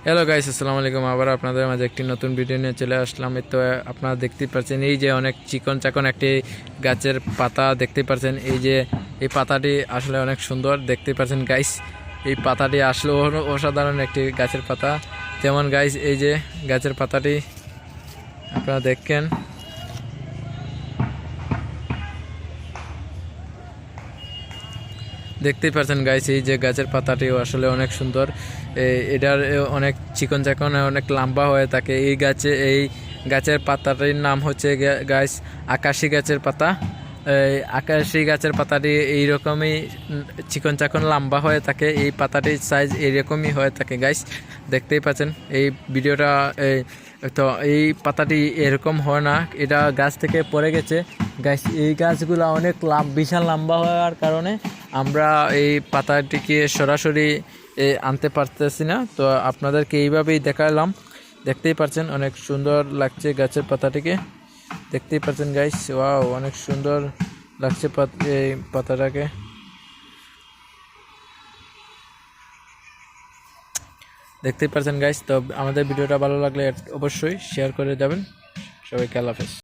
Hello guys, আসসালামু আলাইকুম। আবার আপনাদের মাঝে একটি নতুন ভিডিও নিয়ে চলে আসলাম। তো আপনারা দেখতেই পাচ্ছেন এই যে অনেক চিকন চাকন একটি গাছের পাতা দেখতেই পাচ্ছেন। এই যে এই পাতাটি আসলে অনেক সুন্দর দেখতেই পাচ্ছেন গাইস। এই পাতাটি আসলে অসাধারণ একটি গাছের পাতা। যেমন গাইস এই যে গাছের পাতাটি আপনারা দেখেন, দেখতেই পাচ্ছেন গাইস। এই যে গাছের পাতাটিও আসলে অনেক সুন্দর। এটার অনেক চিকন চাকন অনেক লম্বা হয়ে থাকে। এই গাছের পাতাটির নাম হচ্ছে গাইস আকাশি গাছের পাতা। এই আকাশি গাছের পাতাটি এইরকমই চিকন চাকন লম্বা হয়ে থাকে। এই পাতাটির সাইজ এইরকমই হয়ে থাকে গাইস, দেখতেই পাচ্ছেন এই ভিডিওটা। তো এই পাতাটি এরকম হয় না, এটা গাছ থেকে পড়ে গেছে গাছ। এই গাছগুলো অনেক বিশাল লম্বা হওয়ার কারণে আমরা এই পাতাটিকে সরাসরি আনতে পারতেছি না। তো আপনাদেরকে এইভাবেই দেখালাম। দেখতেই পাচ্ছেন অনেক সুন্দর লাগছে গাছের পাতাটিকে, দেখতেই পাচ্ছেন গাইস। ওয়াও, অনেক সুন্দর লাগছে এই পাতাটাকে। দেখতেই পাচ্ছেন গাইস। তো আমাদের ভিডিওটা ভালো লাগলে অবশ্যই শেয়ার করে যাবেন। সবাইকে আল্লাহ হাফেজ।